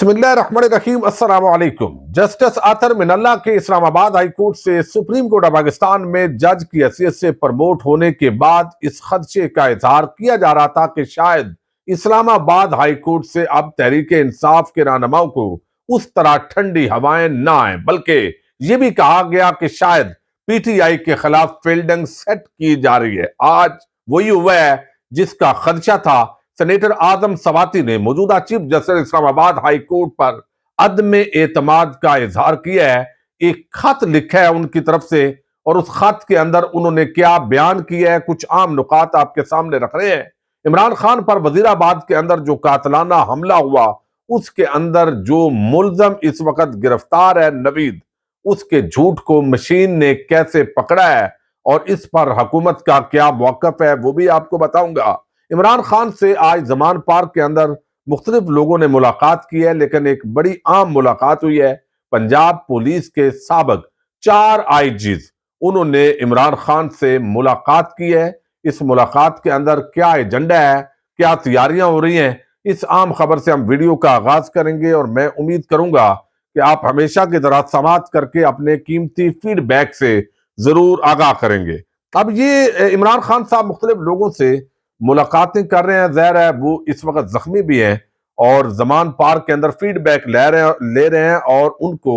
बिस्मिल्लाहिर्रहमानिर्रहीम अस्सलाम वालेकुम। जस्टिस आतर मिनल्ला के इस्लामाबाद हाई कोर्ट से सुप्रीम कोर्ट ऑफ पाकिस्तान में जज की हैसियत से प्रमोट होने के बाद इस खदशे का इजहार किया जा रहा था कि शायद इस्लामाबाद हाई कोर्ट से अब तहरीक इंसाफ के रहनुमाओं को उस तरह ठंडी हवाएं ना आए, बल्कि ये भी कहा गया कि शायद पीटीआई के खिलाफ फील्डिंग सेट की जा रही है। आज वही हुआ है जिसका खदशा था। सेनेटर आजम सवाती ने मौजूदा chief justice Islamabad high court पर अदम एतमाद का इजहार किया है। एक खत लिखा है उनकी तरफ से, और उस खत के अंदर उन्होंने क्या बयान किया है, कुछ आम नुकात आपके सामने रख रहे हैं। इमरान खान पर वजीराबाद के अंदर जो कातलाना हमला हुआ, उसके अंदर जो मुलजम इस वक्त गिरफ्तार है नवीद, उसके झूठ को मशीन ने कैसे पकड़ा है और इस पर हुकूमत का क्या मौकफ है वो भी आपको बताऊंगा। इमरान खान से आज जमान पार्क के अंदर मुख्तलिफ लोगों ने मुलाकात की है, लेकिन एक बड़ी आम मुलाकात हुई है। पंजाब पुलिस के साबिक 4 आईजीज उन्होंने इमरान खान से मुलाकात की है। इस मुलाकात के अंदर क्या एजेंडा है, क्या तैयारियां हो रही हैं, इस आम खबर से हम वीडियो का आगाज करेंगे और मैं उम्मीद करूंगा कि आप हमेशा की तरह समाप्त करके अपने कीमती फीडबैक से जरूर आगाह करेंगे। अब ये इमरान खान साहब मुख्तलिफ लोगों से मुलाकातें कर रहे हैं, ज़ाहिर है वो इस वक्त जख्मी भी हैं और जमान पार्क के अंदर फीडबैक ले रहे हैं और उनको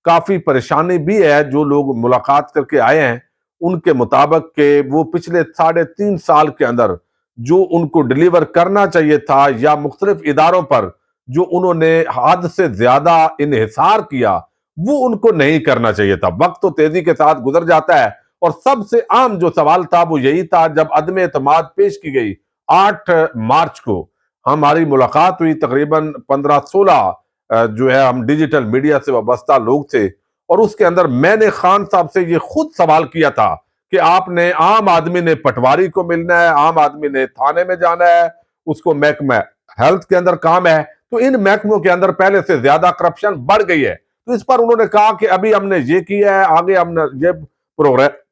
काफी परेशानी भी है। जो लोग मुलाकात करके आए हैं उनके मुताबिक के वो पिछले 3.5 साल के अंदर जो उनको डिलीवर करना चाहिए था, या मुख्तलिफ इदारों पर जो उन्होंने हद से ज्यादा इन्हिसार किया, वो उनको नहीं करना चाहिए था। वक्त तो तेजी के साथ गुजर जाता है और सबसे आम जो सवाल था वो यही था। जब अदम एतमाद पेश की गई 8 मार्च को हमारी मुलाकात हुई, तकरीबन 15-16 जो है हम डिजिटल मीडिया से वाबस्ता लोग थे, और उसके अंदर मैंने खान साहब से ये खुद सवाल किया था कि आपने, आम आदमी ने पटवारी को मिलना है, आम आदमी ने थाने में जाना है, उसको महकमा हेल्थ के अंदर काम है, तो इन महकमों के अंदर पहले से ज्यादा करप्शन बढ़ गई है। तो इस पर उन्होंने कहा कि अभी हमने ये किया है, आगे हमने ये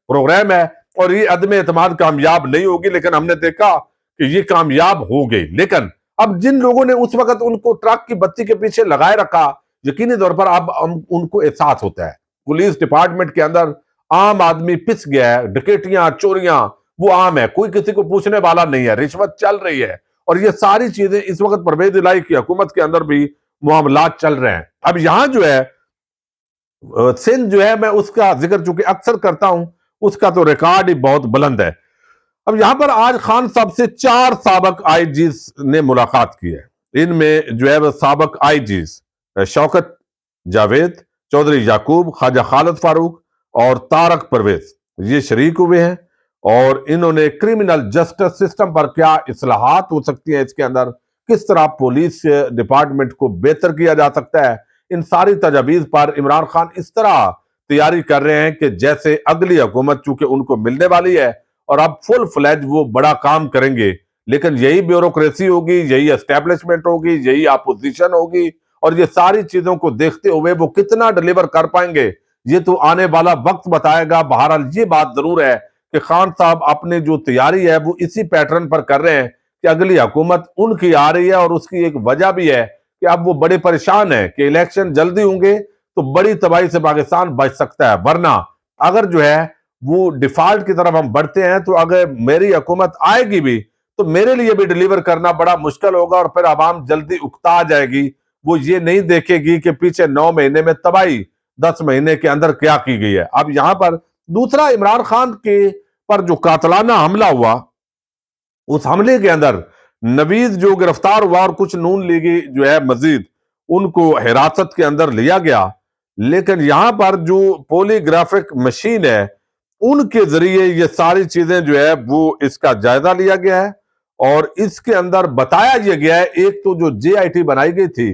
प्रोग्राम है और ये अदम एतमाद कामयाब नहीं होगी, लेकिन हमने देखा कि ये कामयाब हो गई। लेकिन अब जिन लोगों ने उस वक्त उनको ट्रक की बत्ती के पीछे लगाए रखा, यकीनी तौर पर अब उनको एहसास होता है पुलिस डिपार्टमेंट के अंदर आम आदमी पिस गया है, डकैतियां चोरियां वो आम है, कोई किसी को पूछने वाला नहीं है, रिश्वत चल रही है, और ये सारी चीजें इस वक्त परवेज इलाही की हुकूमत के अंदर भी मामलात चल रहे हैं। अब यहां जो है सिंध जो है, मैं उसका जिक्र चूंकि अक्सर करता हूं, उसका तो रिकॉर्ड ही बहुत बुलंद है। अब यहां पर आज खान साहब से 4 साबिक आईजीज ने मुलाकात की है। इनमें जो है वो साबिक आईजीज शौकत जावेद, चौधरी याकूब, ख्वाजा खालिद फारूक और तारक परवेज ये शरीक हुए हैं, और इन्होंने क्रिमिनल जस्टिस सिस्टम पर क्या इस्लाहात हो सकती है, इसके अंदर किस तरह पुलिस डिपार्टमेंट को बेहतर किया जा सकता है, इन सारी तजावीज पर इमरान खान इस तरह तैयारी कर रहे हैं कि जैसे अगली हुकूमत चूंकि उनको मिलने वाली है और अब फुल फ्लैज वो बड़ा काम करेंगे, लेकिन यही ब्यूरोक्रेसी होगी, यही एस्टेब्लिशमेंट होगी, यही अपोजिशन होगी, और ये सारी चीजों को देखते हुए वो कितना डिलीवर कर पाएंगे ये तो आने वाला वक्त बताएगा। बहरहाल ये बात जरूर है कि खान साहब अपनी जो तैयारी है वो इसी पैटर्न पर कर रहे हैं कि अगली हुकूमत उनकी आ रही है, और उसकी एक वजह भी है कि अब वो बड़े परेशान है कि इलेक्शन जल्दी होंगे तो बड़ी तबाही से पाकिस्तान बच सकता है, वरना अगर जो है वो डिफॉल्ट की तरफ हम बढ़ते हैं तो अगर मेरी हुकूमत आएगी भी तो मेरे लिए भी डिलीवर करना बड़ा मुश्किल होगा, और फिर आवाम जल्दी उकता जाएगी। वो ये नहीं देखेगी कि पीछे 9 महीने में तबाही 10 महीने के अंदर क्या की गई है। अब यहां पर दूसरा, इमरान खान के पर जो कातलाना हमला हुआ, उस हमले के अंदर नवीद जो गिरफ्तार हुआ और कुछ नून लीगी जो है मजीद उनको हिरासत के अंदर लिया गया, लेकिन यहां पर जो पॉलीग्राफिक मशीन है उनके जरिए ये सारी चीजें जो है वो इसका जायजा लिया गया है, और इसके अंदर बताया यह गया है, एक तो जो जेआईटी बनाई गई थी,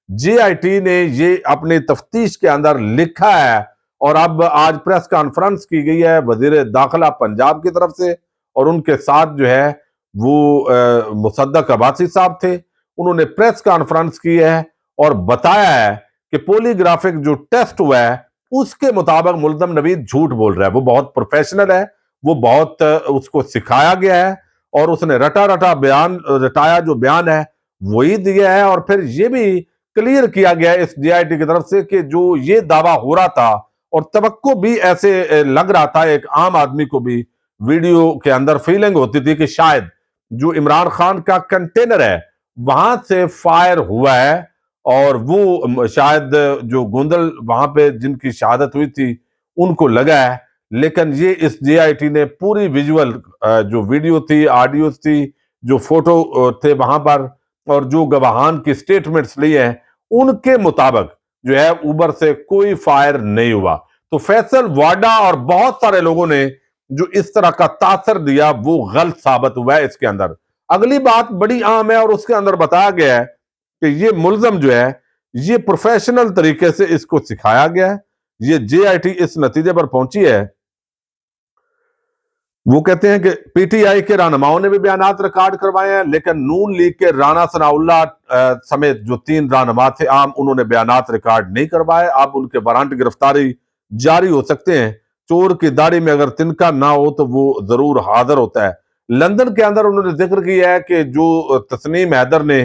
जेआईटी ने ये अपनी तफ्तीश के अंदर लिखा है, और अब आज प्रेस कॉन्फ्रेंस की गई है वजीर दाखिला पंजाब की तरफ से, और उनके साथ जो है वो मुसद्दक अब्बासी साहब थे, उन्होंने प्रेस कॉन्फ्रेंस की है और बताया है कि पॉलीग्राफिक जो टेस्ट हुआ है उसके मुताबिक मुल्ज़म नवीद झूठ बोल रहा है। वो बहुत प्रोफेशनल है, वो बहुत उसको सिखाया गया है, और उसने रटा रटाया जो बयान है वही दिया है, और फिर ये भी क्लियर किया गया है इस जेआईटी की तरफ से कि जो ये दावा हो रहा था और तवक्को भी ऐसे लग रहा था, एक आम आदमी को भी वीडियो के अंदर फीलिंग होती थी कि शायद जो इमरान खान का कंटेनर है वहां से फायर हुआ है और वो शायद जो गोंदल वहां पे जिनकी शहादत हुई थी उनको लगा है। लेकिन ये इस जेआईटी ने पूरी विजुअल जो वीडियो थी, ऑडियो थी, जो फोटो थे वहां पर और जो गवाहान की स्टेटमेंट्स ली हैं उनके मुताबिक जो है उबर से कोई फायर नहीं हुआ। तो फैसल वाडा और बहुत सारे लोगों ने जो इस तरह का तासर दिया वो गलत साबित हुआ है। इसके अंदर अगली बात बड़ी अहम है और उसके अंदर बताया गया है कि ये मुलजम जो है ये प्रोफेशनल तरीके से इसको सिखाया गया है। ये जेआईटी इस नतीजे पर पहुंची है, वो कहते हैं कि पीटीआई के रहनुमाओं ने भी बयानात रिकॉर्ड करवाए हैं, लेकिन नून लीग के राना सनाउल्लाह समेत जो 3 रहनुमा थे आम, उन्होंने बयानात रिकॉर्ड नहीं करवाए। अब उनके वारंट गिरफ्तारी जारी हो सकते हैं। चोर की दाढ़ी में अगर तिनका ना हो तो वो जरूर हाजिर होता है। लंदन के अंदर उन्होंने जिक्र किया है कि जो तस्नीम हैदर ने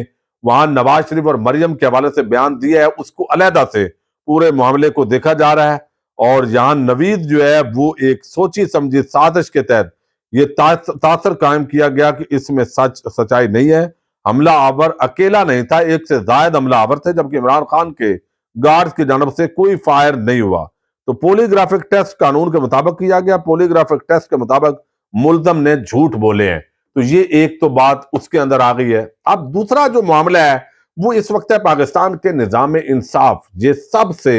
वहां नवाज शरीफ और मरियम के हवाले से बयान दिया है उसको अलहदा से पूरे मामले को देखा जा रहा है और यहाँ नवीद जो है वो एक सोची समझी साजिश के तहत ये तासर कायम किया गया कि इसमें सच्चाई नहीं है। हमला आवर अकेला नहीं था, एक से ज्यादा हमला आवर थे, जबकि इमरान खान के गार्ड्स की जानब से कोई फायर नहीं हुआ। तो पॉलीग्राफिक टेस्ट कानून के मुताबिक किया गया। पॉलीग्राफिक टेस्ट के मुताबिक मुल्जम ने झूठ बोले हैं। तो ये एक तो बात उसके अंदर आ गई है। अब दूसरा जो मामला है वो इस वक्त है पाकिस्तान के निजाम इंसाफ। ये सबसे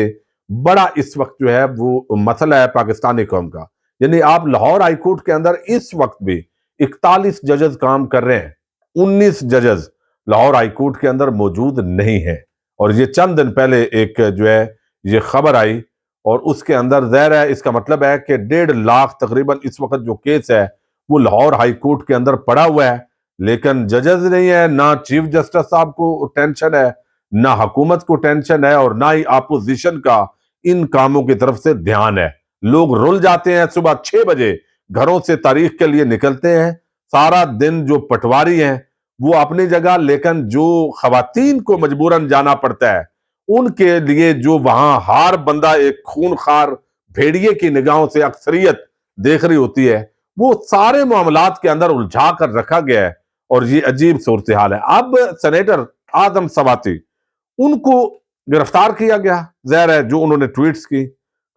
बड़ा इस वक्त जो है वो मसला है पाकिस्तानी कौम का। यानी आप लाहौर हाईकोर्ट के अंदर इस वक्त भी 41 जजेस काम कर रहे हैं, 19 जजेस लाहौर हाईकोर्ट के अंदर मौजूद नहीं है। और ये चंद दिन पहले एक जो है ये खबर आई और उसके अंदर ज़ाहिर है इसका मतलब है कि 1.5 लाख तकरीबन इस वक्त जो केस है वो लाहौर हाईकोर्ट के अंदर पड़ा हुआ है, लेकिन जजेस नहीं है, ना चीफ जस्टिस साहब को टेंशन है, ना हुकूमत को टेंशन है और ना ही अपोजिशन का इन कामों की तरफ से ध्यान है। लोग रुल जाते हैं, सुबह 6 बजे घरों से तारीख के लिए निकलते हैं, सारा दिन जो पटवारी हैं वो अपनी जगह, लेकिन जो खवातीन को मजबूरन जाना पड़ता है उनके लिए जो वहां हार बंदा एक खूनखार भेड़िए की निगाहों से अक्सरियत देख रही होती है वो सारे मामलात के अंदर उलझा कर रखा गया है और ये अजीब सूरत हाल है। अब सेनेटर आदम सवाती उनको गिरफ्तार किया गया, ज़ाहिर है जो उन्होंने ट्वीट्स की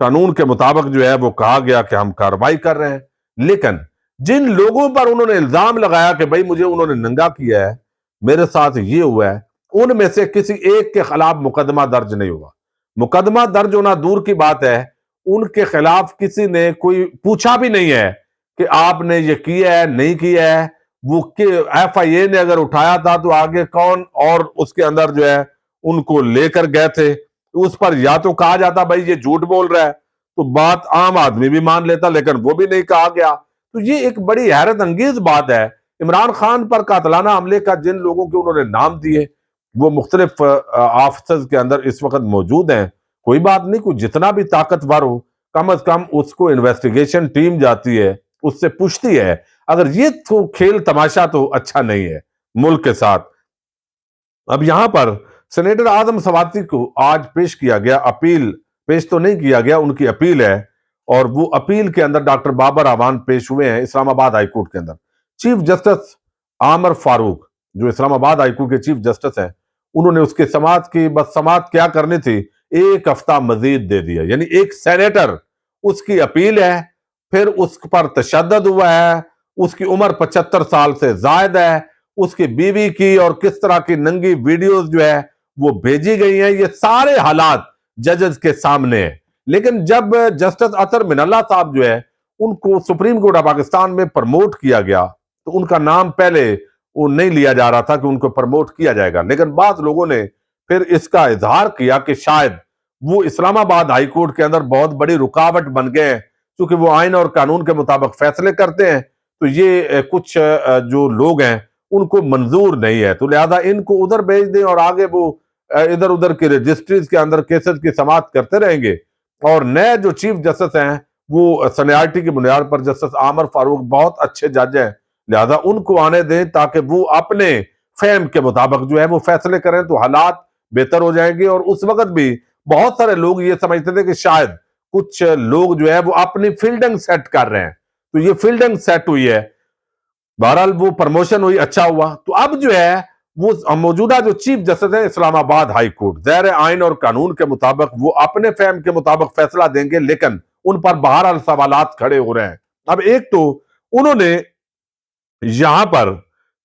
कानून के मुताबिक जो है वो कहा गया कि हम कार्रवाई कर रहे हैं। लेकिन जिन लोगों पर उन्होंने इल्जाम लगाया कि भाई मुझे उन्होंने नंगा किया है, मेरे साथ ये हुआ है, उनमें से किसी एक के खिलाफ मुकदमा दर्ज नहीं हुआ। मुकदमा दर्ज होना दूर की बात है, उनके खिलाफ किसी ने कोई पूछा भी नहीं है कि आपने ये किया है नहीं किया है। वो FIA ने अगर उठाया था तो आगे कौन और उसके अंदर जो है उनको लेकर गए थे, उस पर या तो कहा जाता भाई ये झूठ बोल रहा है तो बात आम आदमी भी मान लेता, लेकिन वो भी नहीं कहा गया। तो ये एक बड़ी हैरत अंगेज बात है। इमरान खान पर कातलाना हमले का जिन लोगों के उन्होंने नाम दिए वो मुख्तलिफ ऑफिसर्स के अंदर इस वक्त मौजूद हैं। कोई बात नहीं, कोई जितना भी ताकतवर हो कम अज कम उसको इन्वेस्टिगेशन टीम जाती है, उससे पूछती है। अगर ये तो खेल तमाशा तो अच्छा नहीं है मुल्क के साथ। अब यहां पर सेनेटर आदम सवाती को आज पेश किया गया, अपील पेश तो नहीं किया गया, उनकी अपील है और वो अपील के अंदर डॉक्टर बाबर आवान पेश हुए हैं इस्लामाबाद हाईकोर्ट के अंदर। चीफ जस्टिस आमर फारूक जो इस्लामाबाद हाईकोर्ट के चीफ जस्टिस हैं, उन्होंने उसके समात की बस समात क्या करनी थी, 1 हफ्ता मजीद दे दिया। यानी एक सेनेटर उसकी अपील है, फिर उस पर तशद्दुद हुआ है, उसकी उम्र 75 साल से ज्यादा है, उसकी बीवी की और किस तरह की नंगी वीडियोस जो है वो भेजी गई हैं, ये सारे हालात जजेस के सामने है। लेकिन जब जस्टिस अतर मिनल्ला साहब जो है उनको सुप्रीम कोर्ट ऑफ पाकिस्तान में प्रमोट किया गया तो उनका नाम पहले वो नहीं लिया जा रहा था कि उनको प्रमोट किया जाएगा, लेकिन बाद लोगों ने फिर इसका इजहार किया कि शायद वो इस्लामाबाद हाईकोर्ट के अंदर बहुत बड़ी रुकावट बन गए हैं, क्योंकि वो आइन और कानून के मुताबिक फैसले करते हैं। तो ये कुछ जो लोग हैं उनको मंजूर नहीं है, तो लिहाजा इनको उधर भेज दें और आगे वो इधर उधर की रजिस्ट्रीज के अंदर केसेस की समाप्त करते रहेंगे। और नए जो चीफ जस्टिस हैं वो सीनियरिटी की बुनियाद पर जस्टिस आमर फारूक बहुत अच्छे जज हैं, लिहाजा उनको आने दें ताकि वो अपने फहम के मुताबिक जो है वो फैसले करें। तो हालात बेहतर हो जाएंगी। और उस वक्त भी बहुत सारे लोग ये समझते थे कि शायद कुछ लोग जो है वो अपनी फील्डिंग सेट कर रहे हैं, तो ये फील्डिंग सेट हुई है। बहरहाल वो प्रमोशन हुई, अच्छा हुआ। तो अब जो है वो मौजूदा जो चीफ जस्टिस है इस्लामाबाद हाई कोर्ट, ज़ाहिर आइन और कानून के मुताबिक वो अपने फहम के मुताबिक फैसला देंगे, लेकिन उन पर बहरहाल सवालात खड़े हो रहे हैं। अब एक तो उन्होंने यहां पर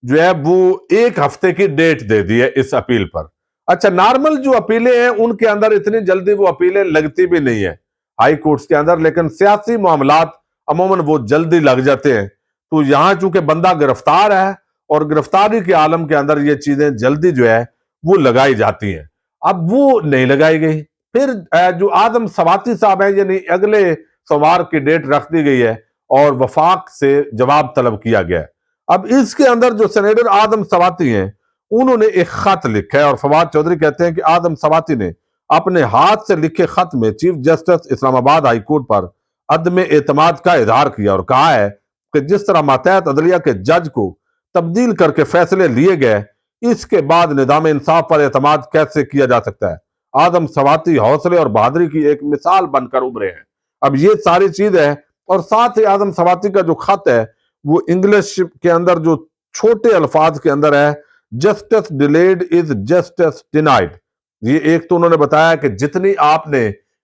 जो है वो 1 हफ्ते की डेट दे दी है इस अपील पर। अच्छा, नॉर्मल जो अपीलें हैं उनके अंदर इतनी जल्दी वो अपीलें लगती भी नहीं है हाई कोर्ट्स के अंदर, लेकिन सियासी मामलात अमूमन वो जल्दी लग जाते हैं। तो यहां चूंकि बंदा गिरफ्तार है और गिरफ्तारी के आलम के अंदर ये चीजें जल्दी जो है वो लगाई जाती हैं, अब वो नहीं लगाई गई। फिर जो आदम सवाती साहब हैं, यानी अगले सोमवार की डेट रख दी गई है और वफाक से जवाब तलब किया गया है। अब इसके अंदर जो सेनेटर आदम सवाती हैं उन्होंने एक खत लिखा है और फवाद चौधरी कहते हैं कि आदम सवाती ने अपने हाथ से लिखे खत में chief justice Islamabad high court पर अदम एतमाद का इजहार किया और कहा है कि जिस तरह मातहत अदलिया के जज को तब्दील करके फैसले लिए गए, इसके बाद निजाम इंसाफ पर एतमाद कैसे किया जा सकता है। आदम सवाती हौसले और बहादुरी की एक मिसाल बनकर उभरे हैं। अब ये सारी चीज है, और साथ ही आदम सवाती का जो खत है वो इंग्लिश के अंदर जो छोटे अल्फाज के अंदर है, justice delayed is justice denied. ये एक तो उन्होंने बताया कि जितनी आपने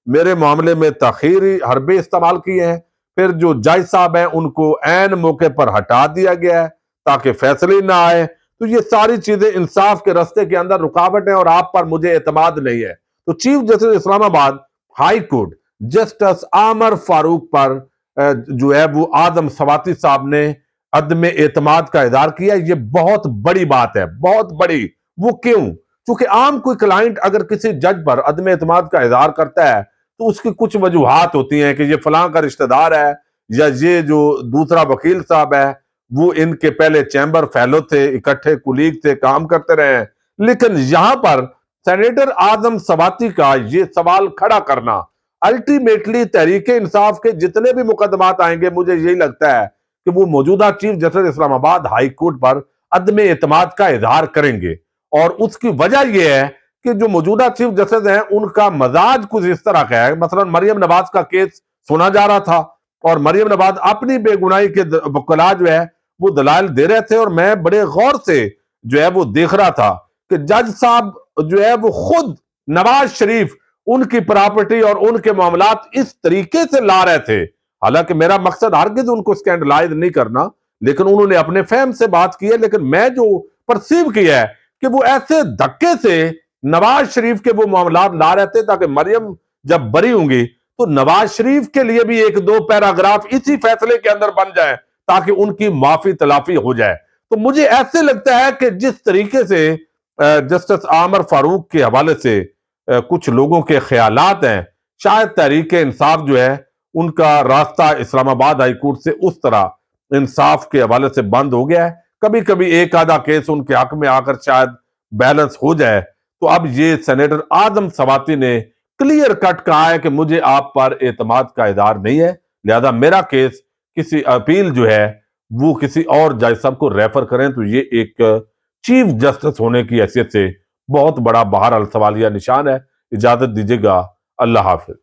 मेरे मामले में ताखीरी हरबे इस्तेमाल किए हैं, फिर जो जज साहब हैं उनको ऐन मौके पर हटा दिया गया है ताकि फैसले ना आए, तो ये सारी चीजें इंसाफ के रास्ते के अंदर रुकावट है और आप पर मुझे एतमाद नहीं है। तो chief justice Islamabad high court justice आमर फारूक पर जो है वो आदम सवाती साहब ने अदम एतमाद का इजहार किया। ये बहुत बड़ी बात है, बहुत बड़ी। वो क्यों? क्योंकि आम कोई क्लाइंट अगर किसी जज पर अदम एतमाद का इजहार करता है तो उसकी कुछ वजूहात होती हैं कि ये फलां का रिश्तेदार है, या ये जो दूसरा वकील साहब है वो इनके पहले चैम्बर फेलो थे, इकट्ठे कुलीग थे, काम करते रहे। लेकिन यहां पर सेनेटर आदम सवाती का ये सवाल खड़ा करना, अल्टीमेटली तहरीक इंसाफ के जितने भी मुकदमात आएंगे, मुझे यही लगता है कि वो मौजूदा chief justice Islamabad high court पर अदम एतमाद का इजहार करेंगे। और उसकी वजह यह है कि जो मौजूदा चीफ जस्टिस हैं उनका मजाज कुछ इस तरह का है। मसलन मरियम नवाज का केस सुना जा रहा था और मरियम नवाज अपनी बेगुनाही के वकला जो है वो दलाल दे रहे थे, और मैं बड़े गौर से जो है वो देख रहा था कि जज साहब जो है वो खुद नवाज शरीफ उनकी प्रॉपर्टी और उनके मामलात इस तरीके से ला रहे थे। हालांकि मेरा मकसद हरगिज उनको स्कैंडलाइज नहीं करना, लेकिन उन्होंने अपने फहम से बात की है। लेकिन मैं जो परसीव किया है कि वो ऐसे धक्के से नवाज शरीफ के वो मामलात ला रहे थे ताकि मरियम जब बरी होंगी तो नवाज शरीफ के लिए भी 1-2 पैराग्राफ इसी फैसले के अंदर बन जाए ताकि उनकी माफी तलाफी हो जाए। तो मुझे ऐसे लगता है कि जिस तरीके से जस्टिस आमर फारूक के हवाले से कुछ लोगों के ख्यालात हैं, शायद तहरीक इंसाफ जो है उनका रास्ता इस्लामाबाद हाई कोर्ट से उस तरह इंसाफ के हवाले से बंद हो गया है। कभी कभी एक आधा केस उनके हक में आकर शायद बैलेंस हो जाए। तो अब ये सेनेटर आदम सवाती ने क्लियर कट कहा है कि मुझे आप पर एतमाद का इजहार नहीं है, लिहाजा मेरा केस किसी अपील जो है वो किसी और जज साहब को रेफर करें। तो ये एक चीफ जस्टिस होने की हैसियत से बहुत बड़ा बहरहाल सवालिया निशान है। इजाजत दीजिएगा, अल्लाह हाफिज।